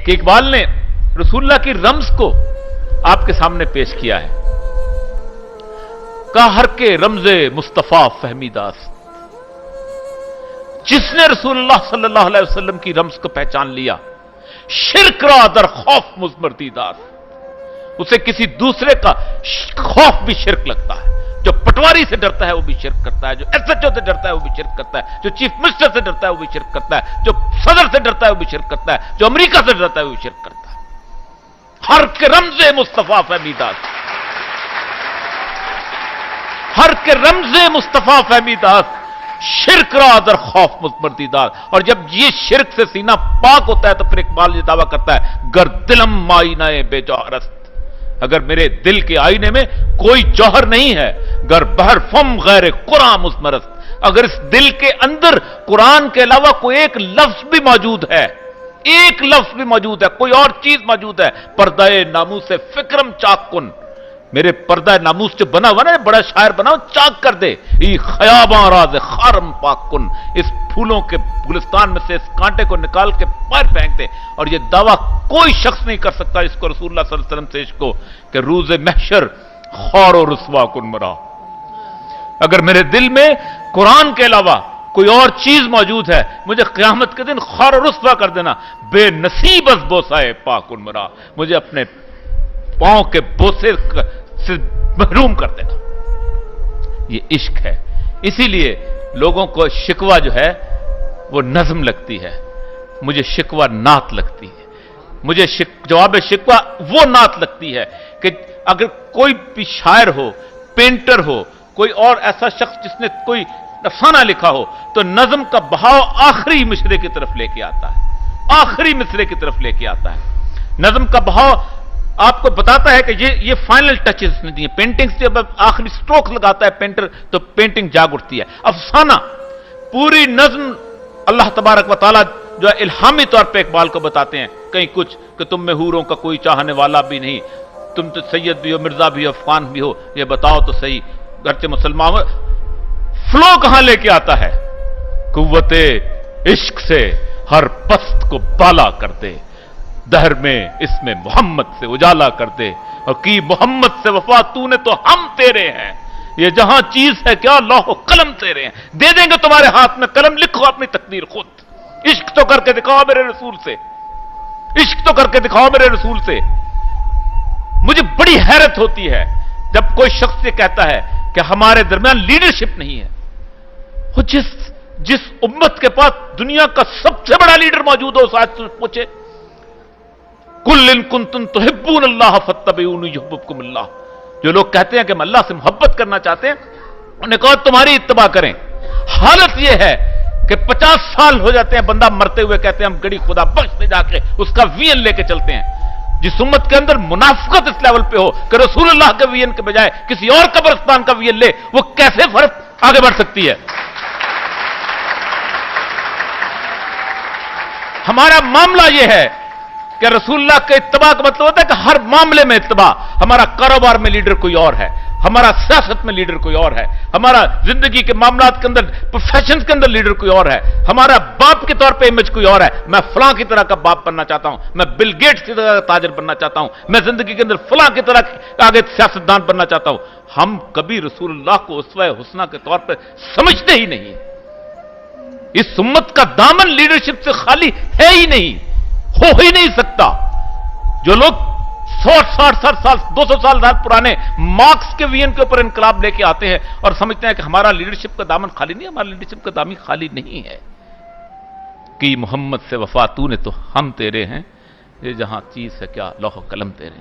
کہ اقبال نے رسول اللہ کی رمز کو آپ کے سامنے پیش کیا ہے. ہر کے رمز مصطفیٰ فہمی داس، جس نے رسول اللہ صلی اللہ علیہ وسلم کی رمز کو پہچان لیا، شرک را در خوف مزمردی داس، اسے کسی دوسرے کا خوف بھی شرک لگتا ہے. جو پٹواری سے ڈرتا ہے وہ بھی شرک کرتا ہے، جو ایس ایچ او سے ڈرتا ہے وہ بھی شرک کرتا ہے، جو چیف منسٹر سے ڈرتا ہے وہ بھی شرک کرتا ہے، جو صدر سے ڈرتا ہے وہ بھی شرک کرتا ہے، جو امریکہ سے ڈرتا ہے وہ بھی شرک کرتا ہے. ہر کے رمز مصطفیٰ فہمی داس، ہر کے رمز مصطفیٰ فہمی داس، شرک را در خوف مزمردی داس. اور جب یہ شرک سے سینہ پاک ہوتا ہے تو پھر اقبال یہ دعویٰ کرتا ہے، گر دلم آئینہ بے جوہرست، اگر میرے دل کے آئینے میں کوئی جوہر نہیں ہے، گر بہر فم غیر قرآن مزمرست، اگر اس دل کے اندر قرآن کے علاوہ کوئی ایک لفظ بھی موجود ہے، ایک لفظ بھی موجود ہے، کوئی اور چیز موجود ہے، پردہ ناموس سے فکرم چاک کن، میرے پردہ ناموس جو بنا ہوا نا، بڑا شاعر بنا ہوا، چاک کر دے. ای خیاباں راز خارم پاک کن، اس پھولوں کے گلستان میں سے اس کانٹے کو نکال کے باہر پھینک دے. اور یہ دعویٰ کوئی شخص نہیں کر سکتا اس کو رسول اللہ صلی اللہ علیہ وسلم سے عشق کو، کہ روز محشر خار و رسوا کن مرا. اگر میرے دل میں قرآن کے علاوہ کوئی اور چیز موجود ہے، مجھے قیامت کے دن خار و رسوا کر دینا. بے نصیب از بوسائے پاک کن مرا، مجھے اپنے پاؤں کے بوسے سے محروم کر دینا. یہ عشق ہے. اسی لیے لوگوں کو شکوہ جو ہے وہ نظم لگتی ہے، مجھے شکوہ نعت لگتی ہے. مجھے جواب شکوہ وہ نعت لگتی ہے کہ اگر کوئی بھی شاعر ہو، پینٹر ہو، کوئی اور ایسا شخص جس نے کوئی افسانہ لکھا ہو، تو نظم کا بہاؤ آخری مصرے کی طرف لے کے آتا ہے، آخری مصرے کی طرف لے کے آتا ہے. نظم کا بہاؤ آپ کو بتاتا ہے کہ یہ فائنل ٹچز نے دیے. پینٹنگز جب آخری سٹروک لگاتا ہے پینٹر تو پینٹنگ جاگ اٹھتی ہے. افسانہ، پوری نظم اللہ تبارک و تعالیٰ جو ہے الہامی طور پہ اقبال کو بتاتے ہیں. کہیں کچھ کہ تم میں حوروں کا کوئی چاہنے والا بھی نہیں، تم تو سید بھی ہو، مرزا بھی ہو، افغان بھی ہو، یہ بتاؤ تو صحیح گرچہ مسلمان. فلو کہاں لے کے آتا ہے؟ قوت عشق سے ہر پست کو بالا کر دے، دہر میں اس میں محمد سے اجالا کر دے، اور کی محمد سے وفا تو نے تو ہم تیرے ہیں، یہ جہاں چیز ہے کیا لوح و قلم تیرے ہیں. دے دیں گے تمہارے ہاتھ میں قلم، لکھو اپنی تقدیر خود. عشق تو کر کے دکھاؤ میرے رسول سے، عشق تو کر کے دکھاؤ میرے رسول سے. مجھے بڑی حیرت ہوتی ہے جب کوئی شخص یہ کہتا ہے کہ ہمارے درمیان لیڈرشپ نہیں ہے. وہ جس امت کے پاس دنیا کا سب سے بڑا لیڈر موجود ہو، ساتھ پوچھے کل ان کنتم تحبون اللہ فاتبعونی یحببکم اللہ. جو لوگ کہتے ہیں کہ ہم اللہ سے محبت کرنا چاہتے ہیں، انہوں نے کہا تمہاری اتباع کریں. حالت یہ ہے کہ 50 سال ہو جاتے ہیں بندہ مرتے ہوئے کہتے ہیں ہم گڑی خدا بخش سے جا کے اس کا وین لے کے چلتے ہیں. جس امت کے اندر منافقت اس لیول پہ ہو کہ رسول اللہ کے وین کے بجائے کسی اور قبرستان کا وین لے، وہ کیسے فرق آگے بڑھ سکتی ہے؟ ہمارا معاملہ یہ ہے کہ رسول اللہ کے اتباع کا مطلب ہوتا ہے کہ ہر معاملے میں اتباع. ہمارا کاروبار میں لیڈر کوئی اور ہے، ہمارا سیاست میں لیڈر کوئی اور ہے، ہمارا زندگی کے معاملات کے اندر پروفیشنز کے اندر لیڈر کوئی اور ہے، ہمارا باپ کے طور پہ امیج کوئی اور ہے. میں فلاں کی طرح کا باپ بننا چاہتا ہوں، میں بل گیٹس کی طرح کا تاجر بننا چاہتا ہوں، میں زندگی کے اندر فلاں کی طرح آگے سیاستدان بننا چاہتا ہوں. ہم کبھی رسول اللہ کو اسوہ حسنہ کے طور پہ سمجھتے ہی نہیں. اس امت کا دامن لیڈرشپ سے خالی ہے ہی نہیں، ہو ہی نہیں سکتا. جو لوگ 160 سال 200 سال پرانے مارکس کے وین کے اوپر انقلاب لے کے آتے ہیں اور سمجھتے ہیں کہ ہمارا لیڈرشپ کا دامن خالی نہیں، ہمارا لیڈرشپ کا دامن خالی نہیں ہے. کہ محمد سے وفا تو نے تو ہم تیرے ہیں، یہ جہاں چیز ہے کیا لوح و قلم تیرے ہیں.